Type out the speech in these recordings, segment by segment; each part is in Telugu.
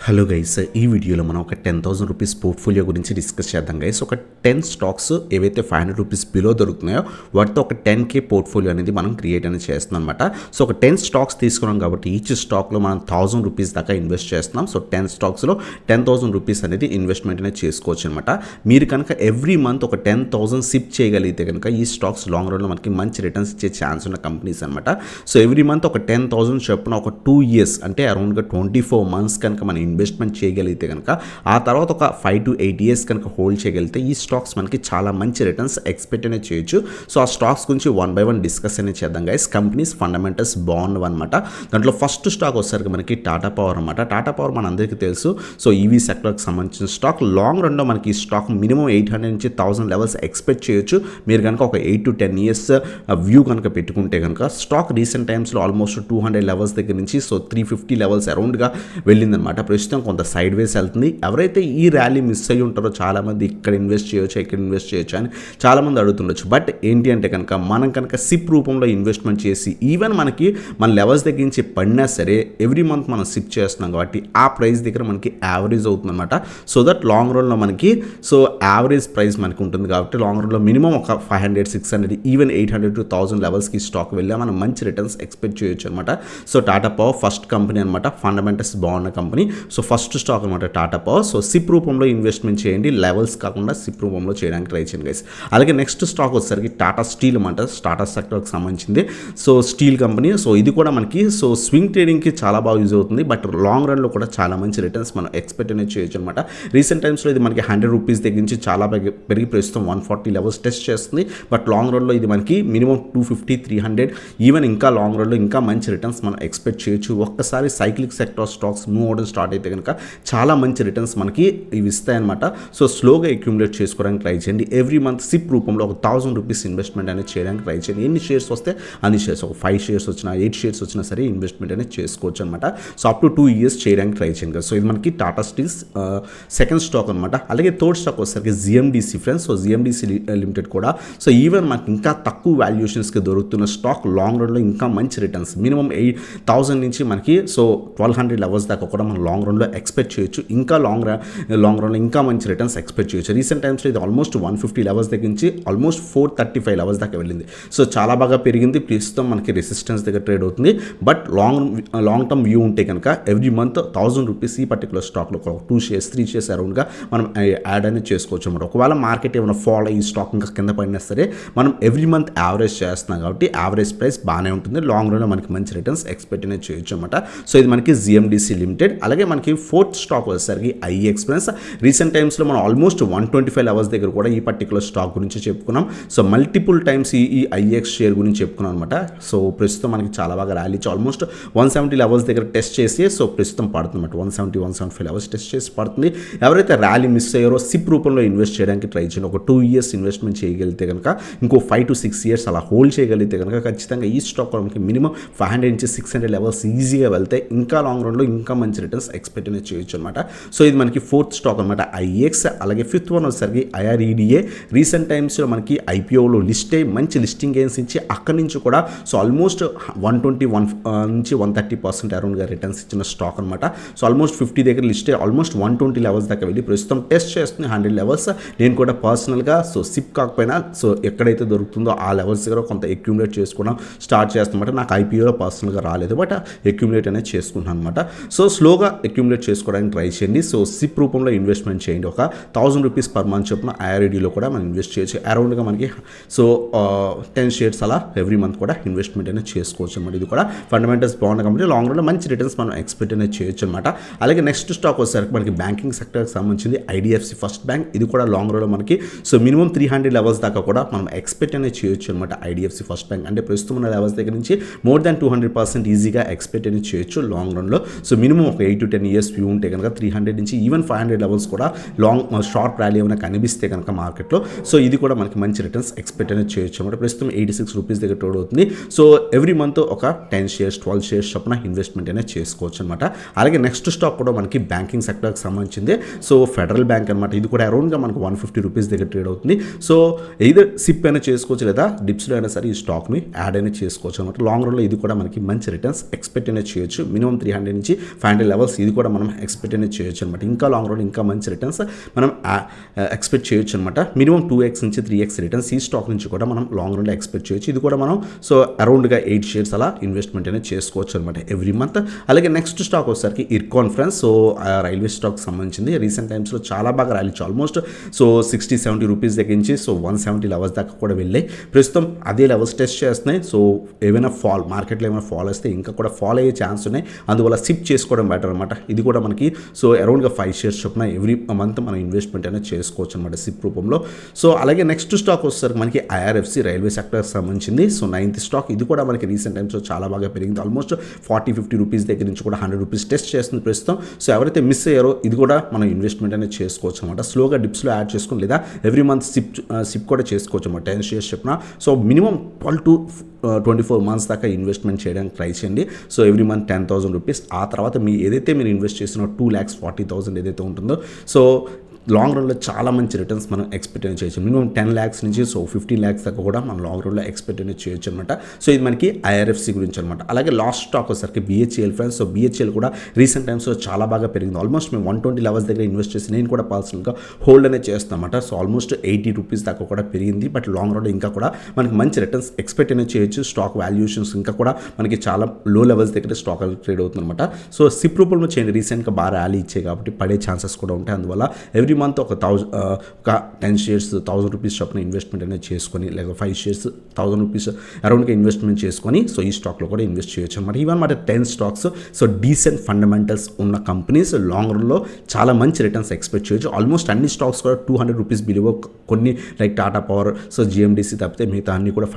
హలో గైస్, ఈ వీడియోలో మనం ఒక 10,000 రూపీస్ పోర్ట్ఫోలియో గురించి డిస్కస్ చేద్దాం గైస్. ఒక 10 స్టాక్స్ ఏవైతే 500 రూపీస్ బిలో దొరుకుతున్నాయో వాటితో ఒక 10K పోర్ట్ఫోలియో అనేది మనం క్రియేట్ అనేది చేస్తున్నాం అనమాట. సో ఒక 10 స్టాక్స్ తీసుకున్నాం కాబట్టి ఈచ్ స్టాక్లో మనం 1000 రూపీస్ దాకా ఇన్వెస్ట్ చేస్తున్నాం. సో 10 స్టాక్స్లో 10,000 రూపీస్ అనేది ఇన్వెస్ట్మెంట్ అనేది చేసుకోవచ్చు అనమాట. మీరు కనుక ఎవ్రీ మంత్ ఒక 10,000 సిప్ చేయగలిగితే కనుక ఈ స్టాక్స్ లాంగ్ రన్లో మనకి మంచి రిటర్న్స్ ఇచ్చే ఛాన్స్ ఉన్న కంపెనీస్ అనమాట. సో ఎవ్రీ మంత్ ఒక 10,000 చొప్పున ఒక 2 years అంటే అరౌండ్గా 24 months కనుక మనం ఇన్వెస్ట్మెంట్ చేయగలిగితే కనుక ఆ తర్వాత ఒక 5 to 8 years కనుక హోల్డ్ చేయగలిగితే ఈ స్టాక్స్ మనకి చాలా మంచి రిటర్న్స్ ఎక్స్పెక్ట్ అనేది చేయొచ్చు. సో ఆ స్టాక్స్ గురించి వన్ బై వన్ డిస్కస్ అనేది చేద్దాం గైస్. కంపెనీస్ ఫండమెంటల్స్ బాగున్నవి అనమాట. దాంట్లో ఫస్ట్ స్టాక్ వచ్చేసరికి మనకి టాటా పవర్ అనమాట. టాటా పవర్ మన అందరికీ తెలుసు. సో ఈవీ సెక్టర్కి సంబంధించిన స్టాక్ లాంగ్ రన్లో మనకి ఈ స్టాక్ మినిమం 800 నుంచి 1000 లెవెల్స్ ఎక్స్పెక్ట్ చేయొచ్చు. మీరు కనుక ఒక 8 to 10 years వ్యూ కనుక పెట్టుకుంటే కనుక స్టాక్ రీసెంట్ టైమ్స్లో ఆల్మోస్ట్ 200 లెవెల్స్ దగ్గర నుంచి సో 350 లెవెల్స్ అరౌండ్గా వెళ్ళిందనమాట. ప్రస్తుతం కొంత సైడ్ వేస్ వెళ్తుంది. ఎవరైతే ఈ ర్యాలీ మిస్ అయ్యి ఉంటారో చాలామంది ఇక్కడ ఇన్వెస్ట్ చేయొచ్చు, ఇక్కడ ఇన్వెస్ట్ చేయొచ్చు అని చాలామంది అడుగుతుండొచ్చు. బట్ ఏంటి అంటే కనుక మనం కనుక సిప్ రూపంలో ఇన్వెస్ట్మెంట్ చేసి ఈవెన్ మనకి మన లెవెల్స్ దగ్గర నుంచి పడినా సరే ఎవ్రీ మంత్ మనం సిప్ చేస్తున్నాం కాబట్టి ఆ ప్రైస్ దగ్గర మనకి యావరేజ్ అవుతుందన్నమాట. సో దట్ లాంగ్ రన్లో మనకి సో యావరేజ్ ప్రైస్ మనకి ఉంటుంది కాబట్టి లాంగ్ రన్లో మినిమం ఒక 500, 600 ఈవెన్ 800 to 1000 లెవెల్స్కి స్టాక్ వెళ్ళా మనం మంచి రిటర్న్స్ ఎక్స్పెక్ట్ చేయొచ్చు అనమాట. So Tata power first company అనమాట. ఫండమెంటల్స్ బాగున్న కంపెనీ. సో ఫస్ట్ స్టాక్ అనమాట టాటా పవర్. సో సిప్ రూపంలో ఇన్వెస్ట్మెంట్ చేయండి, లెవెల్స్ కాకుండా సిప్ రూపంలో చేయడానికి ట్రై చేయండి గైస్. అలాగే నెక్స్ట్ స్టాక్ వచ్చేసరికి టాటా స్టీల్ అనమాట. టాటా సెక్టర్కి సంబంధించింది. So steel company. సో ఇది కూడా మనకి సో స్వింగ్ ట్రేడింగ్కి చాలా బాగా యూజ్ అవుతుంది. బట్ లాంగ్ రన్లో కూడా చాలా మంచి రిటర్న్స్ మనం ఎక్స్పెక్ట్ అనేది చేయొచ్చు అనమాట. రీసెంట్ టైమ్స్లో ఇది మనకి 100 రూపీస్ దగ్గర నుంచి చాలా పెరిగి ప్రస్తుతం 140 లెవెల్స్ టెస్ట్ చేస్తుంది. బట్ లాంగ్ రన్లో ఇది మనకి మినిమం 250, 300 ఈవెన్ ఇంకా లాంగ్ రన్లో ఇంకా మంచి రిటర్న్స్ మనం ఎక్స్పెక్ట్ చేయొచ్చు. ఒక్కసారి సైక్లిక్ సెక్టర్ స్టాక్స్ మూవ్ అవడం స్టార్ట్ అయితే కనుక చాలా మంచి రిటర్న్స్ మనకి ఇవి ఇస్తాయన్నమాట. సో స్లోగా అక్యూములేట్ చేసుకోవడానికి ట్రై చేయండి. ఎవ్రీ మంత్ సిప్ రూపంలో ఒక 1000 రూపీస్ ఇన్వెస్ట్మెంట్ అనేది చేయడానికి ట్రై చేయండి. ఎన్ని షేర్స్ వస్తే అన్ని షేర్స్, ఒక 5 షేర్స్ వచ్చినా 8 షేర్స్ వచ్చినా సరే ఇన్వెస్ట్మెంట్ అనేది చేసుకోవచ్చు అనమాట. సో అప్ టు 2 years చేయడానికి ట్రై చేయండి కదా. సో ఇది మనకి టాటా స్టీల్స్ సెకండ్ స్టాక్ అనమాట. అలాగే థర్డ్ స్టాక్ వచ్చేసరికి GMDC friends. So GMDC limited కూడా సో ఈవెన్ మనకి ఇంకా తక్కువ వాల్యుయేషన్స్కి దొరుకుతున్న స్టాక్ లాంగ్ రన్లో ఇంకా మంచి రిటర్న్స్ మినిమం 8,000 నుంచి మనకి సో 1200 లెవెల్స్ దాకా కూడా మనం లాంగ్ రన్లో ఎక్స్పెక్ట్ చేయొచ్చు. ఇంకా లాంగ్ రన్లో ఇంకా మంచి రిటర్న్స్ ఎక్స్పెక్ట్ చేయొచ్చు. రీసెంట్ టైమ్స్లో ఇది ఆల్మోస్ట్ 150 లెవెల్స్ దగ్గర నుంచి ఆల్మోస్ట్ 435 లెవెల్స్ దాకా వెళ్ళింది. సో చాలా బాగా పెరిగింది. ప్రస్తుతం మనకి రెసిస్టెన్స్ దగ్గర ట్రేడ్ అవుతుంది. బట్ లాంగ్ టర్మ్ వ్యూ ఉంటే కనుక ఎవ్రీ మంత్ 1000 రూపీస్ ఈ పర్టికులర్ స్టాక్లో ఒక 2 షేర్స్ 3 షేర్స్ అరౌండ్గా మనం యాడ్ అనేది చేసుకోవచ్చు అనమాట. ఒకవేళ మార్కెట్ ఏమైనా ఫాల్ అయ్యి స్టాక్ ఇంకా కింద పడినా సరే మనం ఎవ్రీ మంత్ యావరేజ్ చేస్తున్నాం కాబట్టి యావరేజ్ ప్రైస్ బాగానే ఉంటుంది. లాంగ్ రన్లో మనకి మంచి రిటర్న్స్ ఎక్స్పెక్ట్ అనేది చేయొచ్చు అనమాట. సో ఇది మనకి జిఎండిసి లిమిటెడ్. అలాగే మనకి ఫోర్త్ స్టాక్ వచ్చేసరికి ఐ ఎక్స్ప్రెస్. రీసెంట్ టైమ్స్లో మనం ఆల్మోస్ట్ 125 లెవెల్స్ దగ్గర కూడా ఈ పర్టికులర్ స్టాక్ గురించి చెప్పుకున్నాం. సో మల్టిపుల్ టైమ్స్ ఈ ఐఎక్స్ షేర్ గురించి చెప్పుకున్నాం అనమాట. సో ప్రస్తుతం మనకి చాలా బాగా ర్యాలీ ఆల్మోస్ట్ 170 లెవెల్స్ దగ్గర టెస్ట్ చేసి సో ప్రస్తుతం పడుతుంది అనమాట. 170-175 లెవెల్స్ టెస్ట్ చేసి పడుతుంది. ఎవరైతే ర్యాలీ మిస్ అయ్యారో సిప్ రూపంలో ఇన్వెస్ట్ చేయడానికి ట్రై చేయండి. ఒక 2 years ఇన్వెస్ట్మెంట్ చేయగలిగితే కనుక ఇంకో 5 to 6 years అలా హోల్డ్ చేయగలిగితే కనుక ఖచ్చితంగా ఈ స్టాక్ మనకి మినిమం 500 నుంచి 600 లెవెల్స్ ఈజీగా వెళ్తే ఇంకా లాంగ్ రన్లో ఇంకా మంచి రిటర్న్స్ ఎక్స్పెక్ట్ అనేది చేయొచ్చు అనమాట. సో ఇది మనకి ఫోర్త్ స్టాక్ అనమాట ఐఎక్స్. అలాగే ఫిఫ్త్ వన్ వచ్చేసరికి ఐఆర్ఈడిఏ. రీసెంట్ టైమ్స్లో మనకి ఐపీఓలో లిస్ట్ అయ్యి మంచి లిస్టింగ్ గెయిన్స్ ఇచ్చి అక్కడి నుంచి కూడా సో ఆల్మోస్ట్ 121 నుంచి 130% అరౌండ్గా రిటర్న్స్ ఇచ్చిన స్టాక్ అనమాట. సో ఆల్మోస్ట్ 50 దగ్గర లిస్ట్ అయ్యి ఆల్మోస్ట్ 120 లెవెల్స్ దాకా వెళ్ళి ప్రస్తుతం టెస్ట్ చేస్తుంది 100 లెవెల్స్. నేను కూడా పర్సనల్గా సో సిప్ కాకపోయినా సో ఎక్కడైతే దొరుకుతుందో ఆ లెవెల్స్ దగ్గర కొంత అక్యూములేట్ చేసుకోవడం స్టార్ట్ చేస్తున్నమాట. నాకు ఐపీఓలో పర్సనల్గా రాలేదు బట్ అక్యూములేట్ అనేది చేసుకుంటాను అనమాట. సో స్లోగా అక్యూములేట్ చేసుకోవడానికి ట్రై చేయండి. సో సిప్ రూపంలో ఇన్వెస్ట్మెంట్ చేయండి. ఒక 1000 రూపీస్ పర్ మంత్ చొప్పున ఐఆర్ఈడీలో కూడా మనం ఇన్వెస్ట్ చేయొచ్చు. అరౌండ్గా మనకి సో 10 షేర్స్ అలా ఎవ్రీ మంత్ కూడా ఇన్వెస్ట్మెంట్ అనేది చేసుకోవచ్చు అనమాట. ఇది కూడా ఫండమెంటల్స్ బాగున్న కంపెనీ. లాంగ్ రన్లో మంచి రిటర్న్స్ మనం ఎక్స్పెక్ట్ అనేది చేయొచ్చు అనమాట. అలాగే నెక్స్ట్ స్టాక్ వచ్చేసరికి మనకి బ్యాంకింగ్ సెక్టర్కి సంబంధించింది ఐడిఎఫ్సి ఫస్ట్ బ్యాంక్. ఇది కూడా లాంగ్ రన్లో మనకి సో మినిమం 300 లెవెల్స్ దాకా కూడా మనం ఎక్స్పెక్ట్ అనేది చేయొచ్చు అనమాట. ఐడిఎఫ్సి ఫస్ట్ బ్యాంక్ అంటే ప్రస్తుతం ఉన్న లెవెల్స్ దగ్గర నుంచి మోర్ దాన్ 200% ఈజీగా ఎక్స్పెక్ట్ అనేది చేయొచ్చు లాంగ్ రన్లో. సో మినిమం ఒక 8 to 10 years వ్యూ ఉంటే కనుక 300 నుంచి ఈవెన్ 500 లెవెల్స్ కూడా షార్ట్ ర్యాలీ ఏమైనా కనిపిస్తే కనుక మార్కెట్లో సో ఇది కూడా మనకి మంచి రిటర్న్స్ ఎక్స్పెక్ట్ అనేది చేయొచ్చు అనమాట. ప్రస్తుతం 86 రూపీస్ దగ్గర ట్రేడ్ అవుతుంది. సో ఎవ్రీ మంత్ ఒక 10 షేర్స్ 12 షేర్స్ చొప్పున ఇన్వెస్ట్మెంట్ అనేది చేసుకోవచ్చు అనమాట. అలాగే నెక్స్ట్ స్టాక్ కూడా మనకి బ్యాంకింగ్ సెక్టర్కి సంబంధించింది. సో ఫెడరల్ బ్యాంక్ అనమాట. ఇది కూడా అరౌండ్గా మనకు 150 రూపీస్ దగ్గర ట్రేడ్ అవుతుంది. సో either సిప్ అయినా చేసుకోవచ్చు లేదా డిప్స్లో అయినా సరే ఈ స్టాక్ని యాడ్ అయినా చేసుకోవచ్చు అనమాట. లాంగ్ రన్లో ఇది కూడా మనకి మంచి రిటర్న్స్ ఎక్స్పెక్ట్ అనేది చేయొచ్చు. మినిమం 300 నుంచి 500 లెవెల్స్ ఇది కూడా మనం ఎక్స్పెక్ట్ అనేది చేయొచ్చు అనమాట. ఇంకా లాంగ్ రన్ ఇంకా మంచి రిటర్న్స్ మనం ఎక్స్పెక్ట్ చేయొచ్చు అనమాట. మినిమం 2x నుంచి 3x రిటర్న్స్ ఈ స్టాక్ నుంచి కూడా మనం లాంగ్ రన్లో ఎక్స్పెక్ట్ చేయొచ్చు. ఇది కూడా మనం సో అరౌండ్గా 8 షేర్స్ అలా ఇన్వెస్ట్మెంట్ అనేది చేసుకోవచ్చు అనమాట ఎవ్రీ మంత్. అలాగే నెక్స్ట్ స్టాక్ వచ్చేసరికి Ircon friends. So railway stock సంబంధించింది. రీసెంట్ టైమ్స్లో చాలా బాగా ర్యాలీచ్చు. ఆల్మోస్ట్ సో 60-70 రూపీస్ దగ్గర నుంచి సో 170 లెవెల్స్ దాకా కూడా వెళ్ళాయి. ప్రస్తుతం అదే లెవెల్స్ టెస్ట్ చేస్తున్నాయి. సో ఏమైనా మార్కెట్లో ఏమైనా ఫాల్ వస్తే ఇంకా కూడా ఫాల్ అయ్యే ఛాన్స్ ఉన్నాయి. అందువల్ల సిప్ చేసుకోవడం బెటర్ అనమాట. ఇది కూడా మనకి సో అరౌండ్గా 5 షేర్స్ చొప్పున ఎవ్రీ మంత్ మనం ఇన్వెస్ట్మెంట్ అనేది చేసుకోవచ్చు అనమాట సిప్ రూపంలో. సో అలాగే నెక్స్ట్ స్టాక్ వచ్చేసరికి మనకి IRFC రైల్వే సెక్టర్ సంబంధించింది. So 9th stock. ఇది కూడా మనకి రీసెంట్ టైమ్స్లో చాలా బాగా పెరిగింది. ఆల్మోస్ట్ 40-50 రూపీస్ దగ్గర నుంచి కూడా 100 రూపీస్ టెస్ట్ చేస్తుంది ప్రస్తుతం. సో ఎవరైతే మిస్ అయ్యారో ఇది కూడా మనం ఇన్వెస్ట్మెంట్ అనేది చేసుకోవచ్చు అనమాట. స్లోగా డిప్స్లో యాడ్ చేసుకుని లేదా ఎవ్రీ మంత్ సిప్ కూడా చేసుకోవచ్చు అనమాట 10 షేర్స్ చెప్పిన. సో మినిమం 12 to 24 మంత్స్ దాకా ఇన్వెస్ట్మెంట్ చేయడానికి ట్రై చేయండి. So every month 10,000 rupees. ఆ తర్వాత ఏదైతే మీరు ఇన్వెస్ట్ చేసినో 2,40,000 ఏదైతే ఉంటుందో సో లాంగ్ రన్లో చాలా మంచి రిటర్న్స్ మనం ఎక్స్పెక్ట్ అనేది చేయొచ్చు. మినిమం 10 lakhs నుంచి సో 15 lakhs దాకా కూడా మనం లాంగ్ రన్లో ఎక్స్పెక్ట్ అనేది చేయొచ్చు అనమాట. సో ఇది మనకి IRFC గురించి అనమాట. అలాగే లాస్ట్ స్టాక్ వచ్చేసరికి BHEL ఫ్రెండ్స్. సో BHEL కూడా రీసెంట్ టైమ్స్లో చాలా బాగా పెరిగింది. ఆల్మోస్ట్ మేము 120 లెవెల్స్ దగ్గర ఇన్వెస్ట్ చేసి నేను కూడా పర్సనల్గా హోల్డ్ అనేది చేస్తాను అనమాట. సో ఆల్మోస్ట్ 80 రూపీస్ దాకా కూడా పెరిగింది. బట్ లాంగ్ రన్లో ఇంకా కూడా మనకి మంచి రిటర్న్స్ ఎక్స్పెక్ట్ అనేది చేయొచ్చు. స్టాక్ వాల్యుయేషన్స్ ఇంకా కూడా మనకి చాలా లో లెవెల్స్ దగ్గర స్టాక్ ట్రేడ్ అవుతుంది అనమాట. సో సిప్ రూపంలో చేయండి. రీసెంట్గా బాగా ర్యాలీ ఇచ్చాయి కాబట్టి పడే ఛాన్సెస్ కూడా ఉంటాయి. అందువల్ల ఎవ్రీ మంత్ ఒక 10 షేర్స్ 1000 రూపీస్ చొప్పున ఇన్వెస్ట్మెంట్ అనేది చేసుకొని లేదా 5 షేర్స్ 1000 రూపీస్ అరౌండ్గా ఇన్వెస్ట్మెంట్ చేసుకొని సో ఈ స్టాక్లో కూడా ఇన్వెస్ట్ చేయొచ్చు అనమాట. ఇవన్నీ మాట 10 స్టాక్స్. సో డీసెంట్ ఫండమెంటల్స్ ఉన్న కంపెనీస్ లాంగ్ రన్లో చాలా మంచి రిటర్న్స్ ఎక్స్పెక్ట్ చేయొచ్చు. ఆల్మోస్ట్ అన్ని స్టాక్స్ కూడా 200 రూపీస్ బిలో, కొన్ని like Tata power so GMDC తప్పితే మిగతా అన్ని కూడా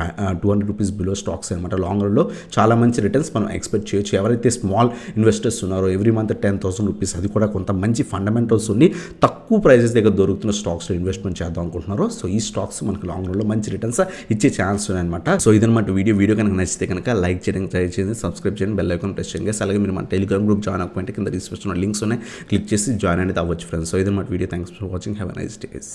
200 రూపీస్ బిలో స్టాక్స్ అనమాట. లాంగ్ రన్లో చాలా మంచి రిటర్న్స్ మనం ఎక్స్పెక్ట్ చేయొచ్చు. ఎవరైతే స్మాల్ ఇన్వెస్టర్స్ ఉన్నారో ఎవ్రీ మంత్ 10,000 రూపీస్ అది కూడా కొంత మంచి ఫండమెంటల్స్ ఉండి తక్కువ ప్రైజెస్ దగ్గర దొరుకుతున్న స్టాక్స్లో ఇన్వెస్ట్మెంట్ చేద్దాం అనుకుంటున్నారు. సో ఈ స్టాక్స్ మనకు లాంగ్ రన్లో మంచి రిటర్న్స్ ఇచ్చే ఛాన్స్ ఉన్నాయన్నమాట. సో ఇదన్నమాట వీడియో కనుక నచ్చితే కనుక లైక్ చేయడానికి ట్రై చేయండి, సబ్స్క్రైబ్ చేయండి, బెల్ ఐకాన్ ప్రెస్ చేయండి. అలాగే మీరు మన టెలిగ్రామ్ గ్రూప్ జాయిన్ అవ్వకపోతే కింద డిస్క్రిప్షన్లో లింక్స్ ఉన్నాయి, క్లిక్ చేసి జాయిన్ అనేది అవ్వచ్చు ఫ్రెండ్స్. సో ఇదన్నమాట video. Thanks for watching. Have a nice days.